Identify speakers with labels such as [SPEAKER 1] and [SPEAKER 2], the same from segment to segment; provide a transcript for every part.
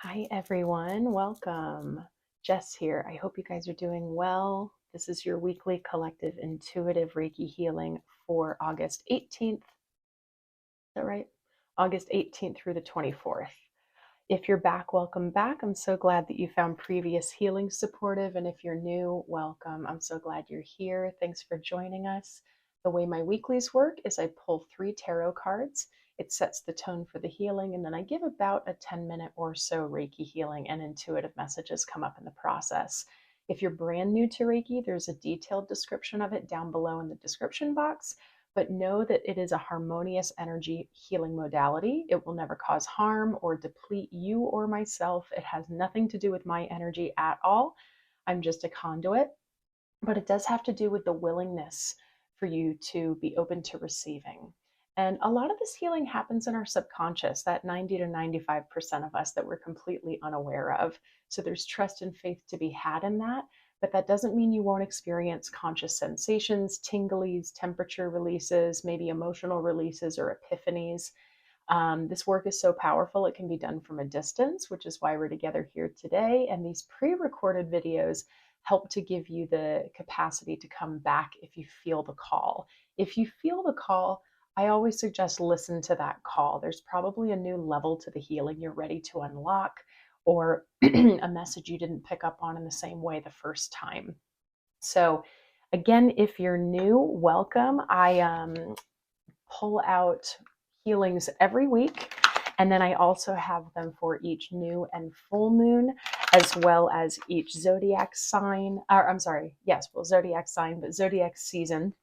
[SPEAKER 1] Hi, everyone. Welcome. Jess here. I hope you guys are doing well. This is your weekly collective intuitive Reiki healing for August 18th. Is that right? August 18th through the 24th. If you're back, welcome back. I'm so glad that you found previous healing supportive. And if you're new, welcome. I'm so glad you're here. Thanks for joining us. The way my weeklies work is I pull 3 tarot cards. It sets the tone for the healing, and then I give about a 10-minute or so Reiki healing, and intuitive messages come up in the process. If you're brand new to Reiki, there's a detailed description of it down below in the description box. But know that it is a harmonious energy healing modality. It will never cause harm or deplete you or myself. It has nothing to do with my energy at all. I'm just a conduit, but it does have to do with the willingness for you to be open to receiving. And a lot of this healing happens in our subconscious, that 90 to 95% of us that we're completely unaware of. So there's trust and faith to be had in that. But that doesn't mean you won't experience conscious sensations, tinglies, temperature releases, maybe emotional releases or epiphanies. This work is so powerful, it can be done from a distance, which is why we're together here today. And these pre-recorded videos help to give you the capacity to come back if you feel the call. If you feel the call, I always suggest listen to that call. There's probably a new level to the healing you're ready to unlock, or a message you didn't pick up on in the same way the first time. So again, if you're new, welcome. I pull out healings every week, and then I also have them for each new and full moon, as well as each zodiac sign, or I'm sorry, yes, well, zodiac sign, but zodiac season.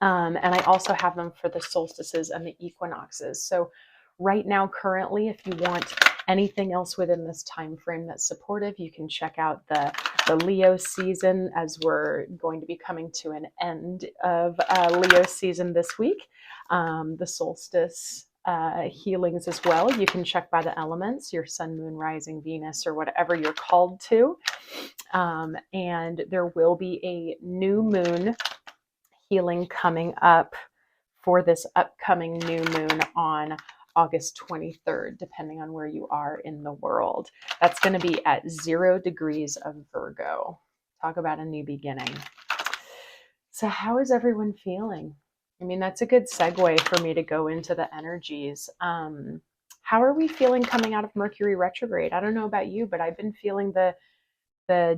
[SPEAKER 1] And I also have them for the solstices and the equinoxes. So right now, currently, if you want anything else within this time frame that's supportive, you can check out the Leo season, as we're going to be coming to an end of Leo season this week. The solstice healings as well. You can check by the elements, your sun, moon, rising, Venus, or whatever you're called to. And there will be a new moon healing coming up for this upcoming new moon on August 23rd, depending on where you are in the world. That's going to be at 0 degrees of Virgo. Talk about a new beginning. So how is everyone feeling? I mean, that's a good segue for me to go into the energies. How are we feeling coming out of Mercury retrograde? I don't know about you, but I've been feeling the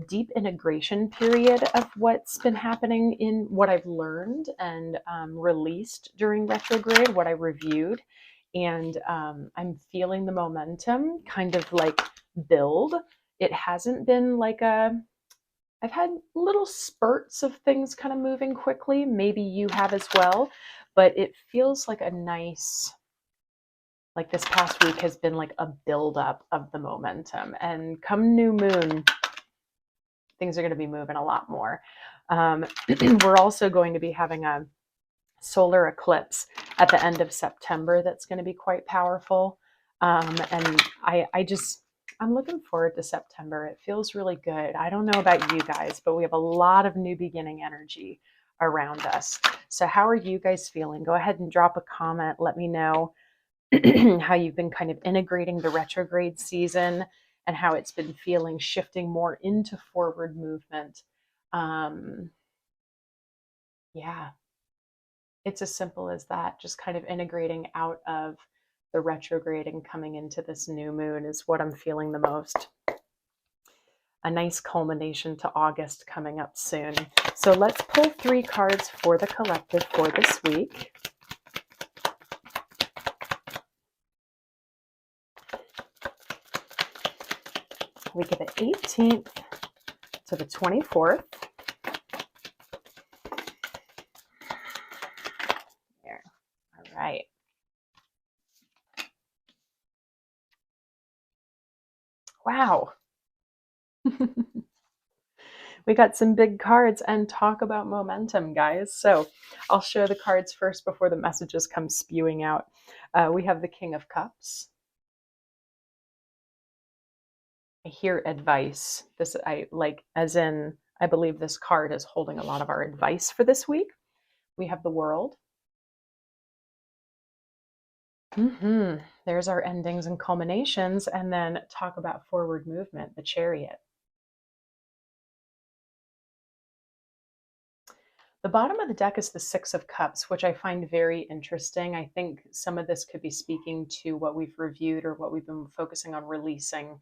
[SPEAKER 1] deep integration period of what's been happening in what I've learned and released during retrograde, what I reviewed. And I'm feeling the momentum kind of like build. It hasn't been like I've had little spurts of things kind of moving quickly. Maybe you have as well, but it feels like a nice, like this past week has been like a buildup of the momentum. And come new moon, things are going to be moving a lot more. We're also going to be having a solar eclipse at the end of September that's going to be quite powerful. And I'm looking forward to September. It feels really good. I don't know about you guys, but we have a lot of new beginning energy around us. So how are you guys feeling? Go ahead and drop a comment. Let me know how you've been kind of integrating the retrograde season and how it's been feeling, shifting more into forward movement. Yeah, it's as simple as that. Just kind of integrating out of the retrograde and coming into this new moon is what I'm feeling the most. A nice culmination to August coming up soon. So let's pull 3 cards for the collective for this week. Week of the 18th to the 24th. There. All right. Wow. We got some big cards, and talk about momentum, guys. So I'll show the cards first before the messages come spewing out. We have the King of Cups. I hear advice. This I like, as in, I believe this card is holding a lot of our advice for this week. We have the World. there's our endings and culminations, and then talk about forward movement, the Chariot. The bottom of the deck is the Six of Cups, which I find very interesting. I think some of this could be speaking to what we've reviewed or what we've been focusing on releasing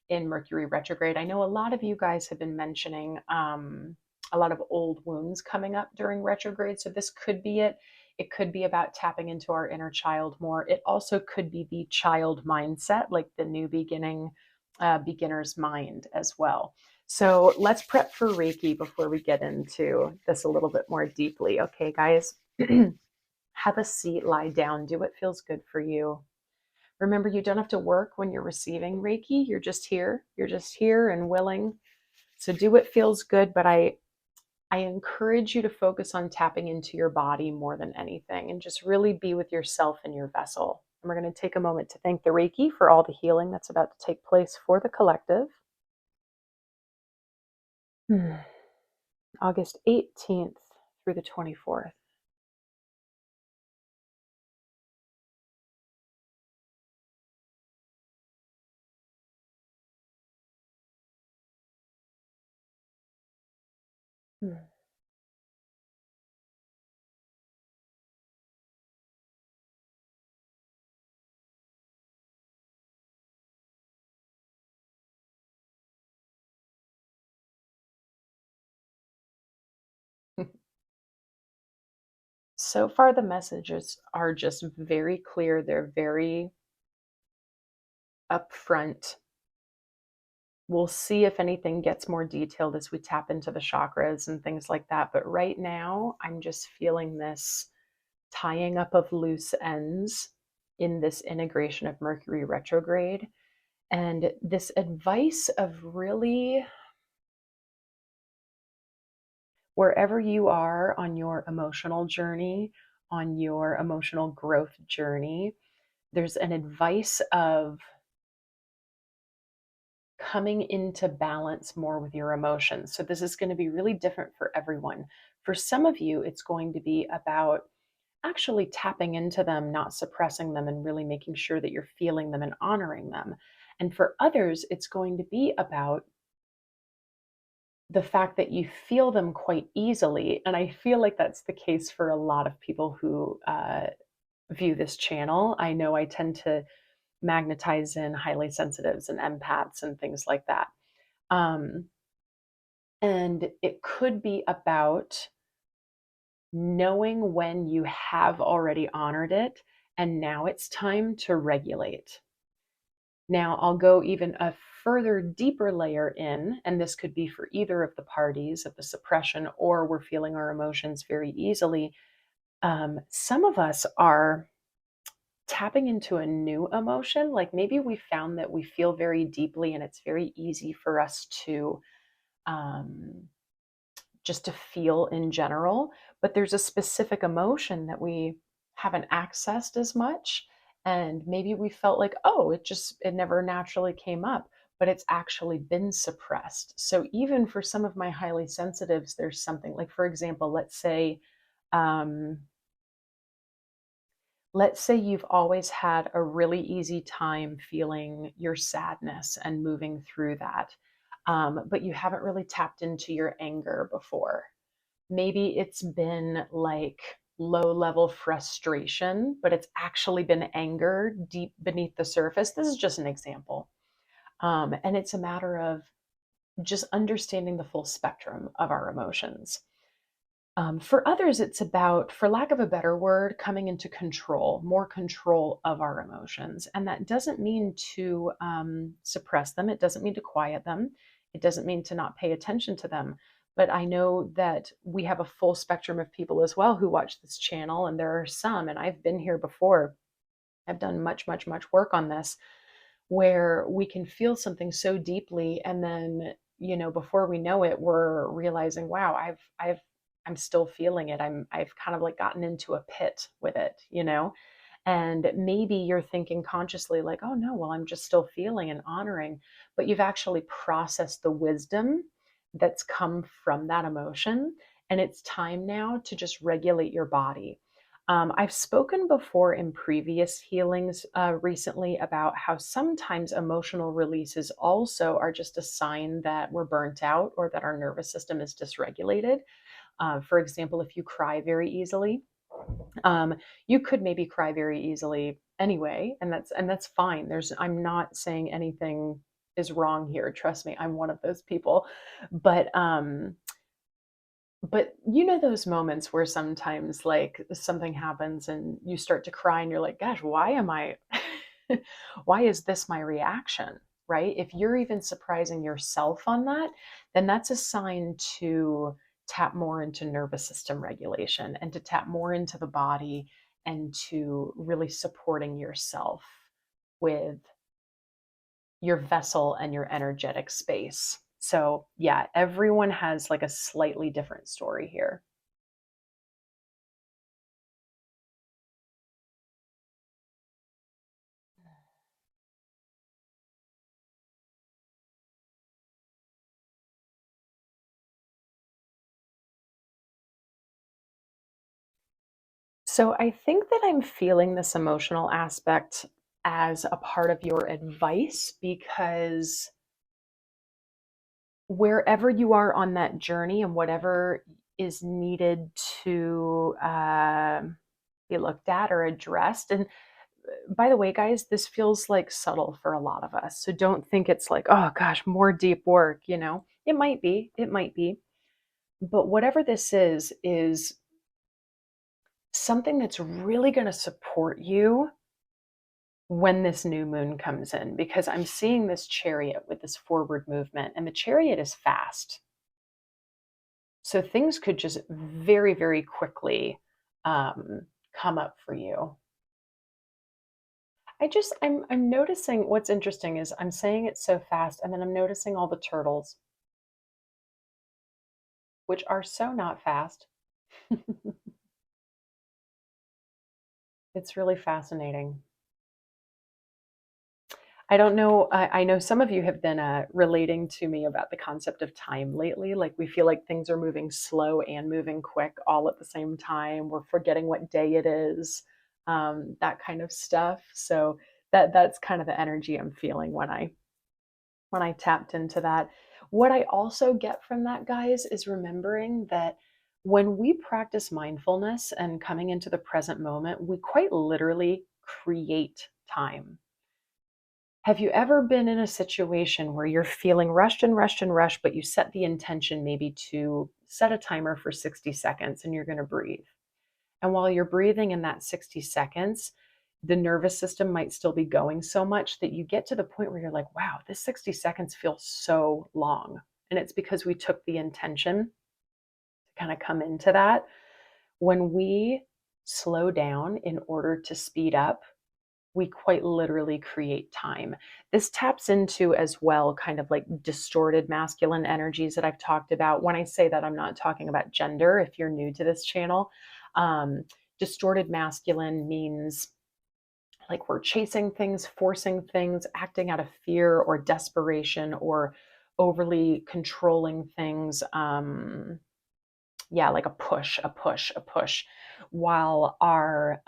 [SPEAKER 1] in Mercury retrograde. I know a lot of you guys have been mentioning a lot of old wounds coming up during retrograde. So this could be it. It could be about tapping into our inner child more. It also could be the child mindset, like the new beginning, beginner's mind as well. So let's prep for Reiki before we get into this a little bit more deeply. Okay, guys, have a seat, lie down, do what feels good for you. Remember, you don't have to work when you're receiving Reiki. You're just here. You're just here and willing. So do what feels good, but I encourage you to focus on tapping into your body more than anything and just really be with yourself and your vessel. And we're going to take a moment to thank the Reiki for all the healing that's about to take place for the collective. August 18th through the 24th. So far, the messages are just very clear. They're very upfront. We'll see if anything gets more detailed as we tap into the chakras and things like that. But right now, I'm just feeling this tying up of loose ends in this integration of Mercury retrograde. And this advice of really, wherever you are on your emotional journey, on your emotional growth journey, there's an advice of coming into balance more with your emotions. So this is going to be really different for everyone. For some of you, it's going to be about actually tapping into them, not suppressing them, and really making sure that you're feeling them and honoring them. And for others, it's going to be about the fact that you feel them quite easily. And I feel like that's the case for a lot of people who view this channel. I know I tend to magnetize in highly sensitives and empaths and things like that. And it could be about knowing when you have already honored it and now it's time to regulate. Now, I'll go even a further deeper layer in, and this could be for either of the parties of the suppression, or we're feeling our emotions very easily. Some of us are tapping into a new emotion. Like maybe we found that we feel very deeply and it's very easy for us to just to feel in general, but there's a specific emotion that we haven't accessed as much. And maybe we felt like, oh, it never naturally came up, but it's actually been suppressed. So even for some of my highly sensitives, there's something like, for example, um, let's say you've always had a really easy time feeling your sadness and moving through that, but you haven't really tapped into your anger before. Maybe it's been like low level frustration, but it's actually been anger deep beneath the surface. This is just an example. And it's a matter of just understanding the full spectrum of our emotions. For others, it's about, for lack of a better word, coming into control, more control of our emotions. And that doesn't mean to suppress them, it doesn't mean to quiet them, it doesn't mean to not pay attention to them. But I know that we have a full spectrum of people as well who watch this channel, and there are some, and I've been here before. I've done much, much, much work on this where we can feel something so deeply and then before we know it we're realizing, wow, I'm still feeling it. I've kind of like gotten into a pit with it. And maybe you're thinking consciously like, oh no, well, I'm just still feeling and honoring, but you've actually processed the wisdom that's come from that emotion, and it's time now to just regulate your body. I've spoken before in previous healings recently about how sometimes emotional releases also are just a sign that we're burnt out or that our nervous system is dysregulated. For example, if you cry very easily, um, you could maybe cry very easily anyway, and that's fine. I'm not saying anything is wrong here. Trust me, I'm one of those people. But you know those moments where sometimes like something happens and you start to cry and you're like, gosh, why am I why is this my reaction? Right? If you're even surprising yourself on that, then that's a sign to tap more into nervous system regulation and to tap more into the body and to really supporting yourself with your vessel and your energetic space. So, yeah, everyone has like a slightly different story here. So, I think that I'm feeling this emotional aspect as a part of your advice because wherever you are on that journey and whatever is needed to be looked at or addressed, and by the way, guys, this feels like subtle for a lot of us. So don't think it's like, oh gosh, more deep work, you know? It might be, it might be. But whatever this is something that's really going to support you when this new moon comes in, because I'm seeing this chariot with this forward movement, and the chariot is fast. So things could just very, very quickly come up for you. I'm noticing what's interesting is I'm saying it so fast, and then I'm noticing all the turtles, which are so not fast. It's really fascinating. I don't know. I know some of you have been relating to me about the concept of time lately. Like we feel like things are moving slow and moving quick all at the same time. We're forgetting what day it is, that kind of stuff. So that's kind of the energy I'm feeling when I tapped into that. What I also get from that, guys, is remembering that when we practice mindfulness and coming into the present moment, we quite literally create time. Have you ever been in a situation where you're feeling rushed and rushed and rushed, but you set the intention maybe to set a timer for 60 seconds and you're going to breathe? And while you're breathing in that 60 seconds, the nervous system might still be going so much that you get to the point where you're like, wow, this 60 seconds feels so long. And it's because we took the intention to kind of come into that. When we slow down in order to speed up, we quite literally create time. This taps into as well kind of like distorted masculine energies that I've talked about. When I say that, I'm not talking about gender if you're new to this channel. Um, Distorted masculine means like we're chasing things, forcing things, acting out of fear or desperation or overly controlling things. Yeah, like a push, while our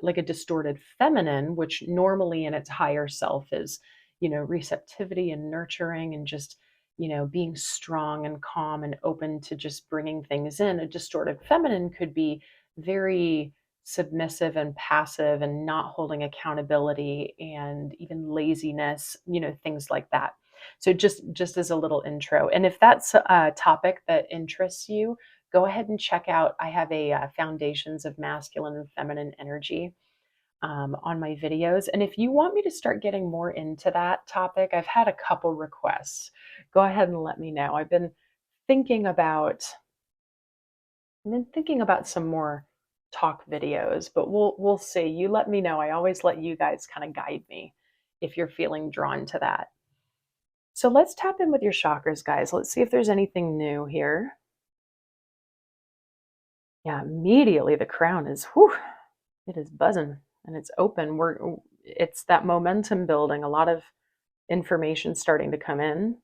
[SPEAKER 1] like a distorted feminine, which normally in its higher self is, you know, receptivity and nurturing and just, you know, being strong and calm and open to just bringing things in. A distorted feminine could be very submissive and passive and not holding accountability and even laziness, you know, things like that. So just as a little intro, and if that's a topic that interests you, go ahead and check out. I have a foundations of masculine and feminine energy on my videos. And if you want me to start getting more into that topic, I've had a couple requests. Go ahead and let me know. Thinking about I've been thinking about some more talk videos, but we'll see. You let me know. I always let you guys kind of guide me if you're feeling drawn to that. So let's tap in with your chakras, guys. Let's see if there's anything new here. Yeah, immediately the crown is, whew, it is buzzing and it's open. It's that momentum building, a lot of information starting to come in.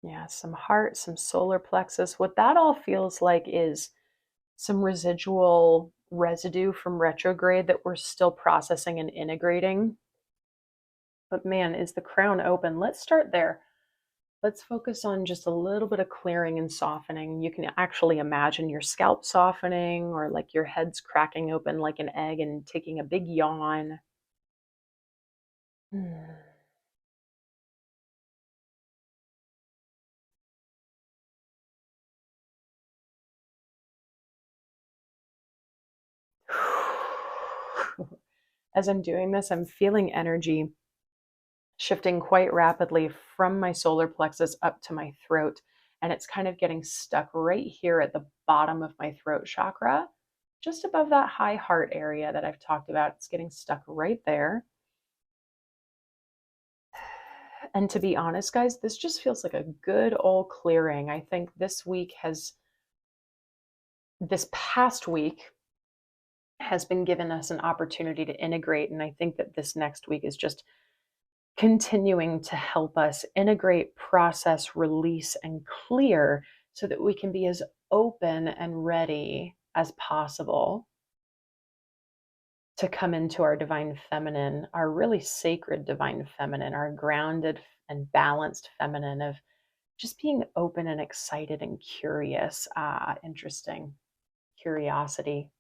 [SPEAKER 1] Yeah, some heart, some solar plexus. What that all feels like is some residual residue from retrograde that we're still processing and integrating. But man, is the crown open? Let's start there. Let's focus on just a little bit of clearing and softening. You can actually imagine your scalp softening or like your head's cracking open like an egg and taking a big yawn. As I'm doing this, I'm feeling energy shifting quite rapidly from my solar plexus up to my throat. And it's kind of getting stuck right here at the bottom of my throat chakra, just above that high heart area that I've talked about. It's getting stuck right there. And to be honest, guys, this just feels like a good old clearing. I think this past week has been given us an opportunity to integrate. And I think that this next week is just continuing to help us integrate, process, release, and clear so that we can be as open and ready as possible to come into our divine feminine, our really sacred divine feminine, our grounded and balanced feminine of just being open and excited and curious. Interesting. Curiosity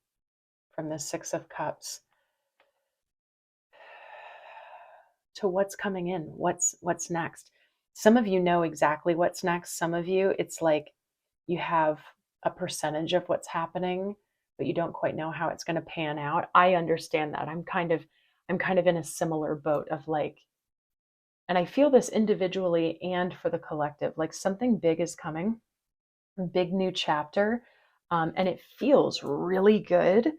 [SPEAKER 1] from the Six of Cups to what's coming in, what's next. Some of you know exactly what's next. Some of you, it's like you have a percentage of what's happening, but you don't quite know how it's going to pan out. I understand that. I'm kind of in a similar boat of like, and I feel this individually and for the collective, like something big is coming, a big new chapter, and it feels really good,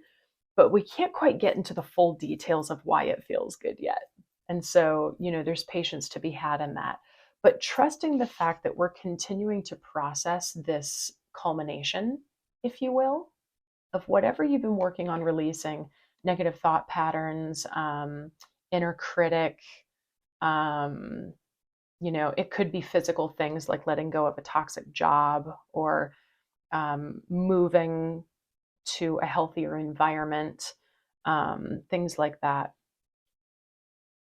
[SPEAKER 1] but we can't quite get into the full details of why it feels good yet. And so, there's patience to be had in that. But trusting the fact that we're continuing to process this culmination, if you will, of whatever you've been working on releasing, negative thought patterns, inner critic, um, it could be physical things like letting go of a toxic job or moving to a healthier environment, things like that.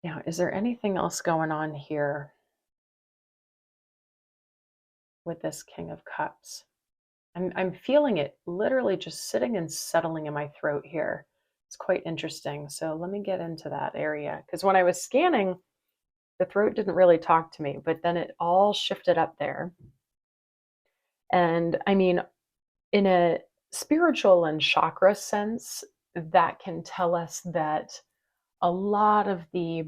[SPEAKER 1] Now, is there anything else going on here with this King of Cups? I'm feeling it literally just sitting and settling in my throat here. It's quite interesting. So let me get into that area. Because when I was scanning, the throat didn't really talk to me, but then it all shifted up there. And I mean, in a spiritual and chakra sense, that can tell us that a lot of the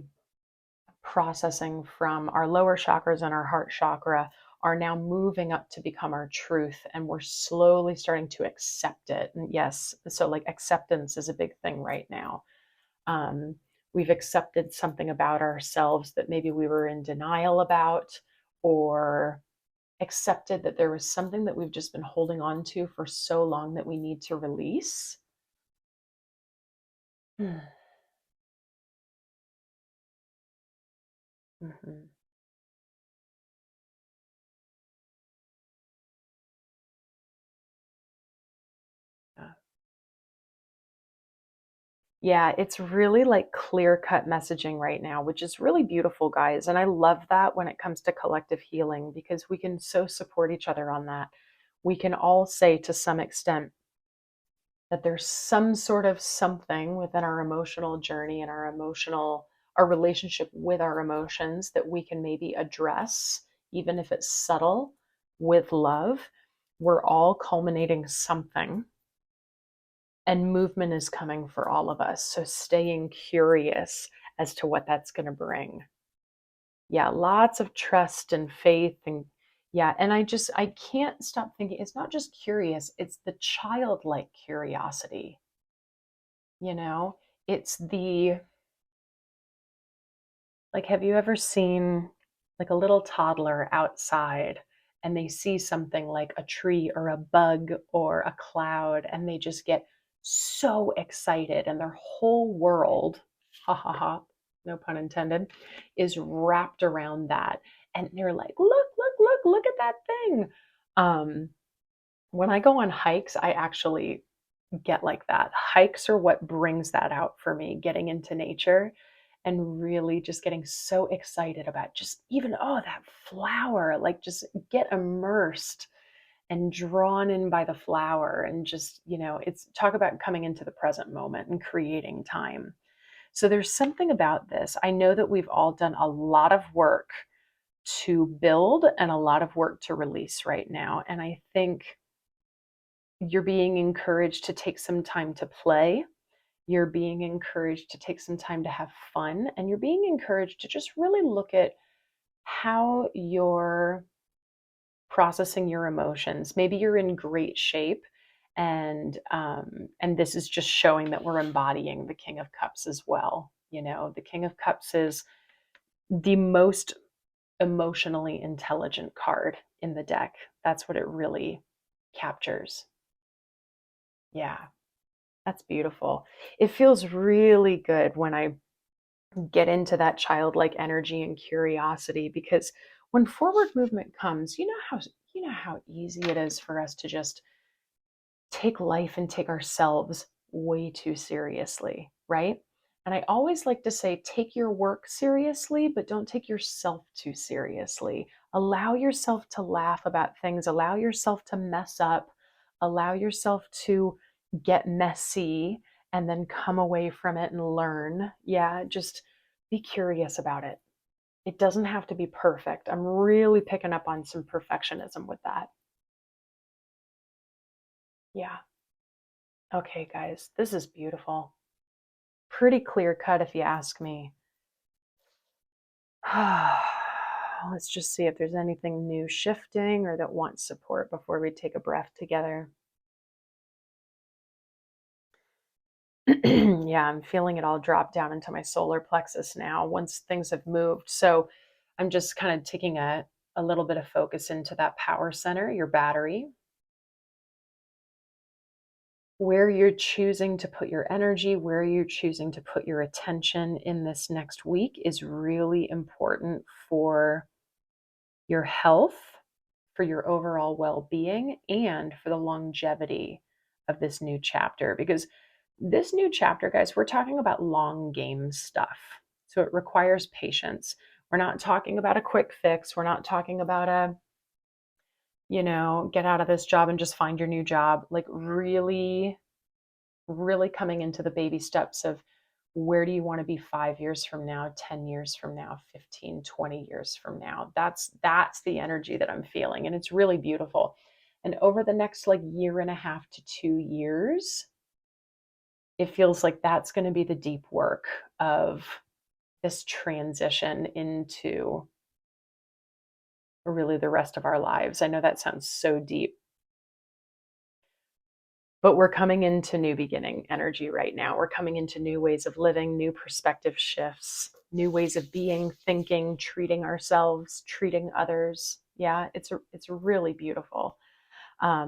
[SPEAKER 1] processing from our lower chakras and our heart chakra are now moving up to become our truth, and we're slowly starting to accept it. And yes, so like acceptance is a big thing right now. um, we've accepted something about ourselves that maybe we were in denial about, or accepted that there was something that we've just been holding on to for so long that we need to release. Mhm. Yeah. Yeah, it's really like clear cut messaging right now, which is really beautiful, guys. And I love that when it comes to collective healing because we can so support each other on that. We can all say to some extent that there's some sort of something within our emotional journey and our relationship with our emotions that we can maybe address, even if it's subtle, with love. We're all culminating something, and movement is coming for all of us. So staying curious as to what that's going to bring. Yeah, lots of trust and faith. And yeah, and I can't stop thinking it's not just curious, it's the childlike curiosity. You know, it's the, like, have you ever seen like a little toddler outside and they see something like a tree or a bug or a cloud and they just get so excited and their whole world, ha ha ha, no pun intended, is wrapped around that. And they're like, look, look, look. look at that thing. When I go on hikes, I actually get like that. Hikes are what brings that out for me, getting into nature and really just getting so excited about just even, oh, that flower, like just get immersed and drawn in by the flower and just, it's talk about coming into the present moment and creating time. So there's something about this. I know that we've all done a lot of work to build and a lot of work to release right now. And I think you're being encouraged to take some time to play. You're being encouraged to take some time to have fun. And you're being encouraged to just really look at how you're processing your emotions. Maybe you're in great shape, and this is just showing that we're embodying the King of Cups as well. The King of Cups is the most emotionally intelligent card in the deck. That's what it really captures. Yeah, that's beautiful. It feels really good when I get into that childlike energy and curiosity, because when forward movement comes, you know how easy it is for us to just take life and take ourselves way too seriously, right? And I always like to say, take your work seriously, but don't take yourself too seriously. Allow yourself to laugh about things, allow yourself to mess up, allow yourself to get messy and then come away from it and learn. Yeah, just be curious about it. It doesn't have to be perfect. I'm really picking up on some perfectionism with that. Yeah. Okay, guys, this is beautiful. Pretty clear cut, if you ask me. Let's just see if there's anything new shifting or that wants support before we take a breath together. Yeah, I'm feeling it all drop down into my solar plexus now once things have moved. So I'm just kind of taking a little bit of focus into that power center, your battery, where you're choosing to put your energy, where you're choosing to put your attention in this next week is really important for your health, for your overall well being, and for the longevity of this new chapter. Because this new chapter, guys, we're talking about long game stuff. So it requires patience. We're not talking about a quick fix. We're not talking about get out of this job and just find your new job. Like, really really coming into the baby steps of where do you want to be 5 years from now, 10 years from now, 15, 20 years from now. That's the energy that I'm feeling, and it's really beautiful. And over the next like year and a half to 2 years, it feels like that's going to be the deep work of this transition into really the rest of our lives. I know that sounds so deep, but we're coming into new beginning energy right now. We're coming into new ways of living, new perspective shifts, new ways of being, thinking, treating ourselves, treating others. Yeah, it's really beautiful.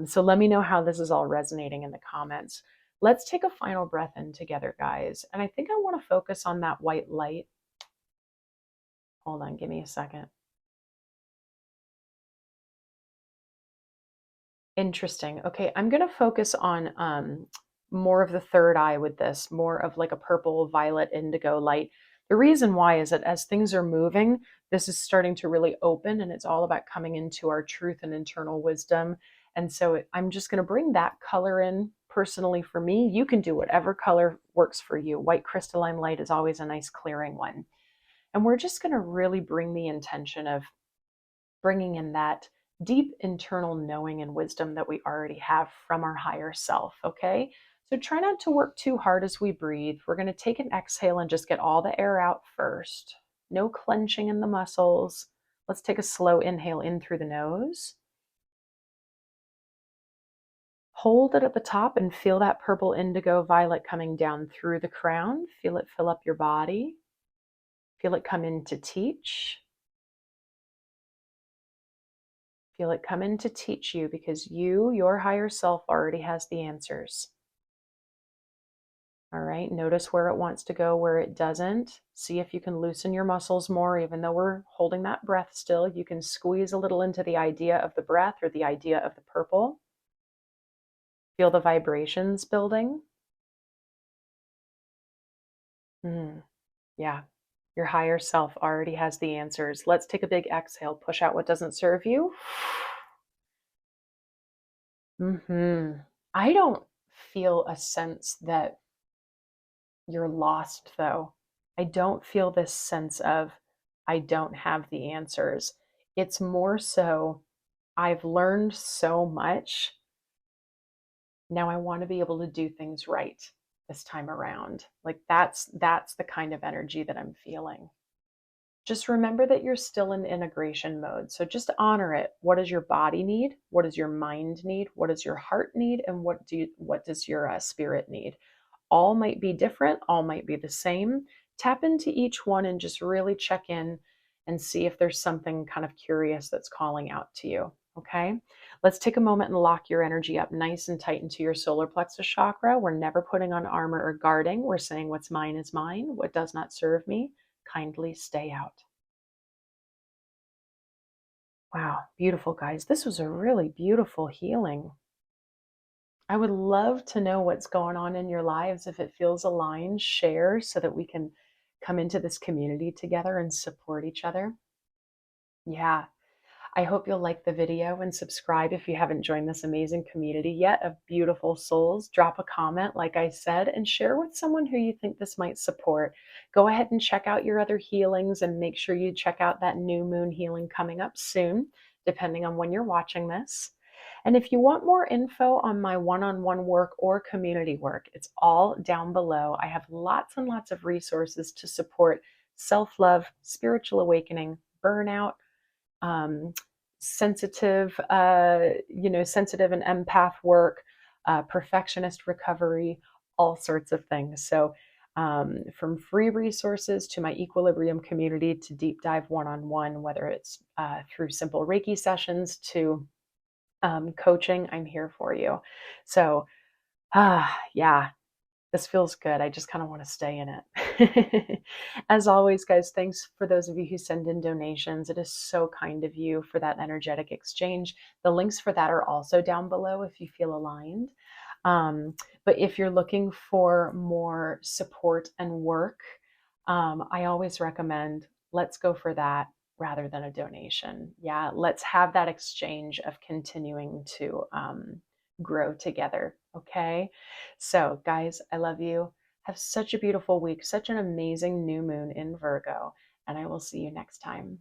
[SPEAKER 1] So let me know how this is all resonating in the comments. Let's take a final breath in together, guys. And I think I want to focus on that white light. Hold on, give me a second. Interesting. Okay, I'm going to focus on more of the third eye with this, more of like a purple, violet, indigo light. The reason why is that as things are moving, this is starting to really open, and it's all about coming into our truth and internal wisdom. And so I'm just going to bring that color in personally for me. You can do whatever color works for you. White crystalline light is always a nice clearing one. And we're just going to really bring the intention of bringing in that deep internal knowing and wisdom that we already have from our higher self, okay? So try not to work too hard as we breathe. We're going to take an exhale and just get all the air out first. No clenching in the muscles. Let's take a slow inhale in through the nose. Hold it at the top and feel that purple, indigo, violet coming down through the crown. Feel it fill up your body. Feel it come in to teach. Feel it come in to teach you, because you, your higher self, already has the answers. All right, notice where it wants to go, where it doesn't. See if you can loosen your muscles more, even though we're holding that breath still. You can squeeze a little into the idea of the breath or the idea of the purple. Feel the vibrations building. Yeah, your higher self already has the answers. Let's take a big exhale, push out what doesn't serve you. I don't feel a sense that you're lost, though. I don't feel this sense of I don't have the answers. It's more so I've learned so much. Now I want to be able to do things right this time around. Like that's the kind of energy that I'm feeling. Just remember that you're still in integration mode. So just honor it. What does your body need? What does your mind need? What does your heart need? And what does your spirit need? All might be different, all might be the same. Tap into each one and just really check in and see if there's something kind of curious that's calling out to you. Okay, let's take a moment and lock your energy up nice and tight into your solar plexus chakra. We're never putting on armor or guarding. We're saying what's mine is mine. What does not serve me, kindly stay out. Wow, beautiful, guys. This was a really beautiful healing. I would love to know what's going on in your lives. If it feels aligned, share so that we can come into this community together and support each other. Yeah, I hope you'll like the video and subscribe if you haven't joined this amazing community yet of beautiful souls. Drop a comment, like I said, and share with someone who you think this might support. Go ahead and check out your other healings and make sure you check out that new moon healing coming up soon, depending on when you're watching this. And if you want more info on my one-on-one work or community work, it's all down below. I have lots and lots of resources to support self-love, spiritual awakening, burnout, um, sensitive and empath work, perfectionist recovery, all sorts of things. So from free resources to my equilibrium community to deep dive one-on-one, whether it's through simple Reiki sessions to coaching, I'm here for you. So yeah, this feels good. I just kind of want to stay in it. As always, guys, thanks for those of you who send in donations. It is so kind of you for that energetic exchange. The links for that are also down below if you feel aligned. Um, but if you're looking for more support and work, I always recommend let's go for that rather than a donation. Yeah, let's have that exchange of continuing to grow together. Okay. So, guys, I love you. Have such a beautiful week, such an amazing new moon in Virgo, and I will see you next time.